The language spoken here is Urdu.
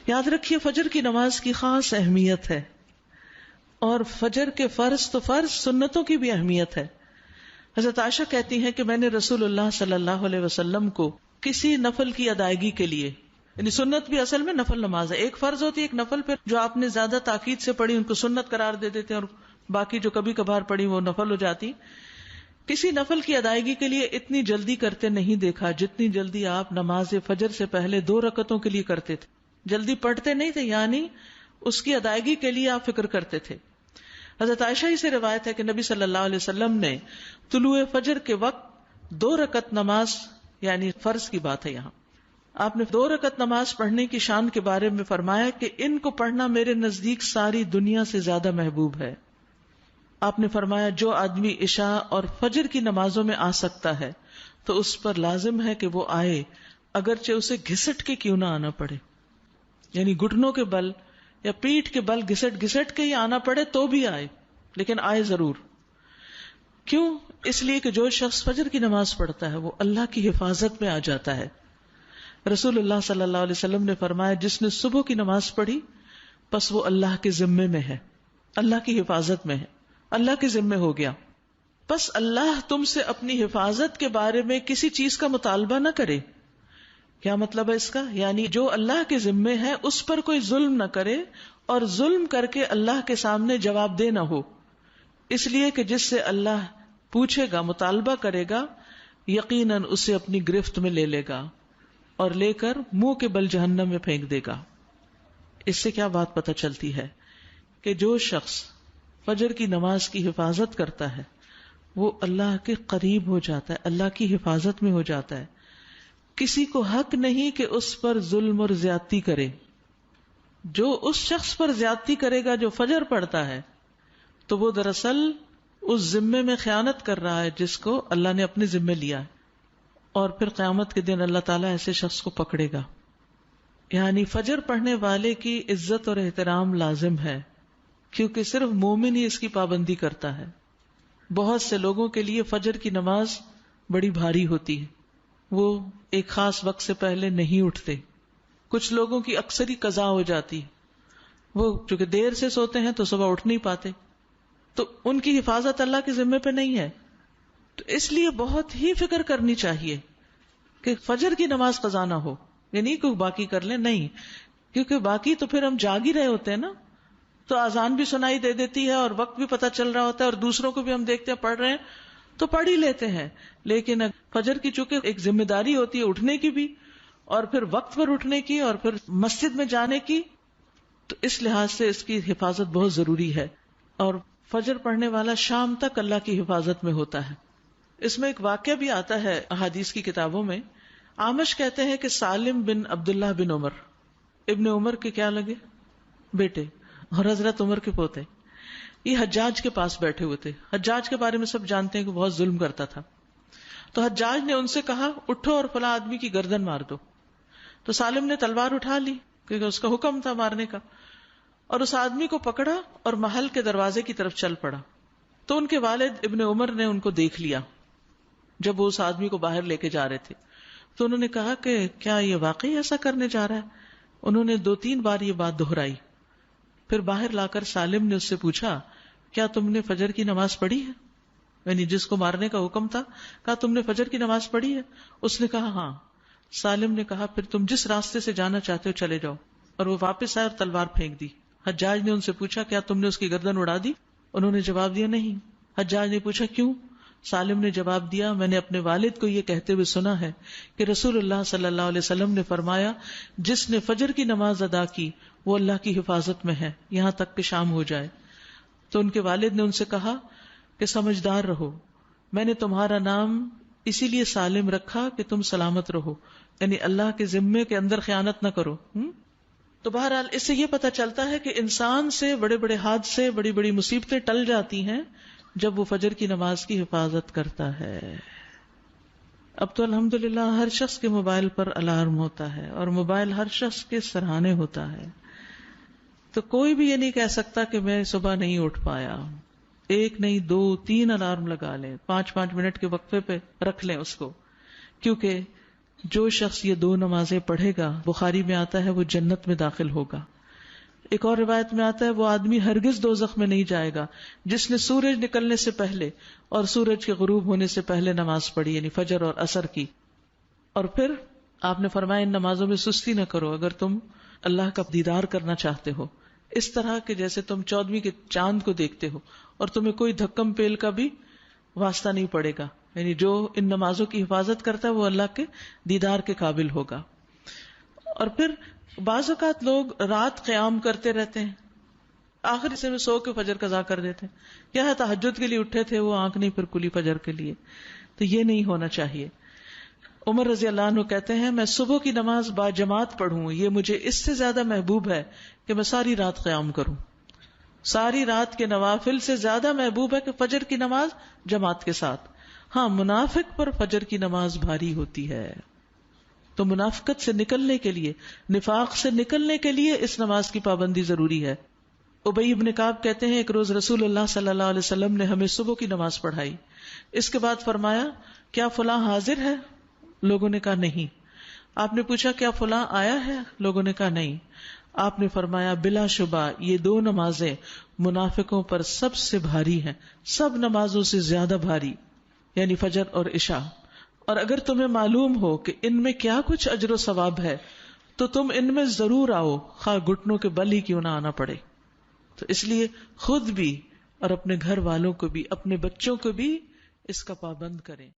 یاد رکھیے فجر کی نماز کی خاص اہمیت ہے، اور فجر کے فرض تو فرض، سنتوں کی بھی اہمیت ہے. حضرت عائشہ کہتی ہیں کہ میں نے رسول اللہ صلی اللہ علیہ وسلم کو کسی نفل کی ادائیگی کے لیے، یعنی سنت بھی اصل میں نفل نماز ہے، ایک فرض ہوتی ہے ایک نفل، پھر جو آپ نے زیادہ تاکید سے پڑھی ان کو سنت قرار دے دیتے ہیں، اور باقی جو کبھی کبھار پڑھی وہ نفل ہو جاتی. کسی نفل کی ادائیگی کے لیے اتنی جلدی کرتے نہیں دیکھا جتنی جلدی آپ نماز فجر سے پہلے 2 رکعتوں کے لیے کرتے تھے. جلدی پڑھتے نہیں تھے، یعنی اس کی ادائیگی کے لیے آپ فکر کرتے تھے. حضرت عائشہ ہی سے روایت ہے کہ نبی صلی اللہ علیہ وسلم نے طلوع فجر کے وقت 2 رکعت نماز، یعنی فرض کی بات ہے یہاں، آپ نے 2 رکعت نماز پڑھنے کی شان کے بارے میں فرمایا کہ ان کو پڑھنا میرے نزدیک ساری دنیا سے زیادہ محبوب ہے. آپ نے فرمایا جو آدمی عشاء اور فجر کی نمازوں میں آ سکتا ہے تو اس پر لازم ہے کہ وہ آئے، اگرچہ اسے گھسٹ کے کیوں نہ آنا پڑے، یعنی گھٹنوں کے بل یا پیٹھ کے بل گھسٹ گھسٹ کے ہی آنا پڑے تو بھی آئے، لیکن آئے ضرور. کیوں؟ اس لیے کہ جو شخص فجر کی نماز پڑھتا ہے وہ اللہ کی حفاظت میں آ جاتا ہے. رسول اللہ صلی اللہ علیہ وسلم نے فرمایا جس نے صبح کی نماز پڑھی پس وہ اللہ کے ذمے میں ہے، اللہ کی حفاظت میں ہے، اللہ کے ذمے ہو گیا. پس اللہ تم سے اپنی حفاظت کے بارے میں کسی چیز کا مطالبہ نہ کرے. کیا مطلب ہے اس کا؟ یعنی جو اللہ کے ذمے ہے اس پر کوئی ظلم نہ کرے، اور ظلم کر کے اللہ کے سامنے جواب دہ نہ ہو، اس لیے کہ جس سے اللہ پوچھے گا، مطالبہ کرے گا، یقیناً اسے اپنی گرفت میں لے لے گا اور لے کر منہ کے بل جہنم میں پھینک دے گا. اس سے کیا بات پتہ چلتی ہے کہ جو شخص فجر کی نماز کی حفاظت کرتا ہے وہ اللہ کے قریب ہو جاتا ہے، اللہ کی حفاظت میں ہو جاتا ہے. کسی کو حق نہیں کہ اس پر ظلم اور زیادتی کرے. جو اس شخص پر زیادتی کرے گا جو فجر پڑھتا ہے تو وہ دراصل اس ذمے میں خیانت کر رہا ہے جس کو اللہ نے اپنے ذمے لیا ہے، اور پھر قیامت کے دن اللہ تعالیٰ ایسے شخص کو پکڑے گا. یعنی فجر پڑھنے والے کی عزت اور احترام لازم ہے، کیونکہ صرف مومن ہی اس کی پابندی کرتا ہے. بہت سے لوگوں کے لیے فجر کی نماز بڑی بھاری ہوتی ہے، وہ ایک خاص وقت سے پہلے نہیں اٹھتے. کچھ لوگوں کی اکثری قضا ہو جاتی ہے، وہ چونکہ دیر سے سوتے ہیں تو صبح اٹھ نہیں پاتے، تو ان کی حفاظت اللہ کے ذمے پہ نہیں ہے. تو اس لیے بہت ہی فکر کرنی چاہیے کہ فجر کی نماز قضا نہ ہو، یعنی کوئی باقی کر لیں، نہیں، کیونکہ باقی تو پھر ہم جاگ ہی رہے ہوتے ہیں نا، تو اذان بھی سنائی دے دیتی ہے اور وقت بھی پتہ چل رہا ہوتا ہے، اور دوسروں کو بھی ہم دیکھتے ہیں پڑھ رہے ہیں تو پڑھ ہی لیتے ہیں. لیکن فجر کی چونکہ ایک ذمہ داری ہوتی ہے اٹھنے کی بھی، اور پھر وقت پر اٹھنے کی، اور پھر مسجد میں جانے کی، تو اس لحاظ سے اس کی حفاظت بہت ضروری ہے. اور فجر پڑھنے والا شام تک اللہ کی حفاظت میں ہوتا ہے. اس میں ایک واقعہ بھی آتا ہے احادیث کی کتابوں میں. اعمش کہتے ہیں کہ سالم بن عبداللہ بن عمر، ابن عمر کے کیا لگے بیٹے اور حضرت عمر کے پوتے، یہ حجاج کے پاس بیٹھے ہوئے تھے. حجاج کے بارے میں سب جانتے ہیں کہ بہت ظلم کرتا تھا. تو حجاج نے ان سے کہا اٹھو اور فلاں آدمی کی گردن مار دو. تو سالم نے تلوار اٹھا لی کیونکہ اس کا حکم تھا مارنے کا، اور اس آدمی کو پکڑا اور محل کے دروازے کی طرف چل پڑا. تو ان کے والد ابن عمر نے ان کو دیکھ لیا جب وہ اس آدمی کو باہر لے کے جا رہے تھے. تو انہوں نے کہا کہ کیا یہ واقعی ایسا کرنے جا رہا ہے؟ انہوں نے 2-3 بار یہ بات دہرائی. پھر باہر لا کر سالم نے اس سے پوچھا کیا تم نے فجر کی نماز پڑھی ہے؟ یعنی جس کو مارنے کا حکم تھا، کہا تم نے فجر کی نماز پڑھی ہے؟ اس نے کہا ہاں. سالم نے کہا پھر تم جس راستے سے جانا چاہتے ہو چلے جاؤ، اور وہ واپس آئے اور تلوار پھینک دی. حجاج نے ان سے پوچھا کیا تم نے اس کی گردن اڑا دی؟ انہوں نے جواب دیا نہیں. حجاج نے پوچھا کیوں؟ سالم نے جواب دیا میں نے اپنے والد کو یہ کہتے ہوئے سنا ہے کہ رسول اللہ صلی اللہ علیہ وسلم نے فرمایا جس نے فجر کی نماز ادا کی وہ اللہ کی حفاظت میں ہے یہاں تک کہ شام ہو جائے. تو ان کے والد نے ان سے کہا کہ سمجھدار رہو، میں نے تمہارا نام اسی لیے سالم رکھا کہ تم سلامت رہو، یعنی اللہ کے ذمے کے اندر خیانت نہ کرو. تو بہرحال اس سے یہ پتہ چلتا ہے کہ انسان سے بڑے بڑے حادثے، بڑی بڑی مصیبتیں ٹل جاتی ہیں جب وہ فجر کی نماز کی حفاظت کرتا ہے. اب تو الحمدللہ ہر شخص کے موبائل پر الارم ہوتا ہے، اور موبائل ہر شخص کے سرہانے ہوتا ہے، تو کوئی بھی یہ نہیں کہہ سکتا کہ میں صبح نہیں اٹھ پایا. 1 نہیں 2 3 الارم لگا لیں، 5-5 منٹ کے وقفے پہ رکھ لیں اس کو، کیونکہ جو شخص یہ 2 نمازیں پڑھے گا، بخاری میں آتا ہے وہ جنت میں داخل ہوگا. ایک اور روایت میں آتا ہے وہ آدمی ہرگز دوزخ میں نہیں جائے گا جس نے سورج نکلنے سے پہلے اور سورج کے غروب ہونے سے پہلے نماز پڑھی، یعنی فجر اور عصر کی. اور پھر آپ نے فرمایا ان نمازوں میں سستی نہ کرو اگر تم اللہ کا دیدار کرنا چاہتے ہو، اس طرح کہ جیسے تم 14ویں کے چاند کو دیکھتے ہو اور تمہیں کوئی دھکم پیل کا بھی واسطہ نہیں پڑے گا. یعنی جو ان نمازوں کی حفاظت کرتا ہے وہ اللہ کے دیدار کے قابل ہوگا. اور پھر بعض اوقات لوگ رات قیام کرتے رہتے ہیں، آخر حصے میں سو کے فجر قضا کر دیتے ہیں. کیا ہے تہجد کے لیے اٹھے تھے وہ آنکھ نہیں پھر کلی فجر کے لیے. تو یہ نہیں ہونا چاہیے. عمر رضی اللہ عنہ کہتے ہیں میں صبح کی نماز با جماعت پڑھوں یہ مجھے اس سے زیادہ محبوب ہے کہ میں ساری رات قیام کروں. ساری رات کے نوافل سے زیادہ محبوب ہے کہ فجر کی نماز جماعت کے ساتھ. ہاں منافق پر فجر کی نماز بھاری ہوتی ہے، تو منافقت سے نکلنے کے لیے، نفاق سے نکلنے کے لیے اس نماز کی پابندی ضروری ہے. ابی بن کعب کہتے ہیں ایک روز رسول اللہ صلی اللہ علیہ وسلم نے ہمیں صبح کی نماز پڑھائی. اس کے بعد فرمایا کیا فلاں حاضر ہے؟ لوگوں نے کہا نہیں. آپ نے پوچھا کیا فلاں آیا ہے؟ لوگوں نے کہا نہیں. آپ نے فرمایا بلا شبہ یہ 2 نمازیں منافقوں پر سب سے بھاری ہیں، سب نمازوں سے زیادہ بھاری، یعنی فجر اور عشاء. اور اگر تمہیں معلوم ہو کہ ان میں کیا کچھ اجر و ثواب ہے تو تم ان میں ضرور آؤ، خواہ گھٹنوں کے بل ہی کیوں نہ آنا پڑے. تو اس لیے خود بھی اور اپنے گھر والوں کو بھی، اپنے بچوں کو بھی اس کا پابند کریں.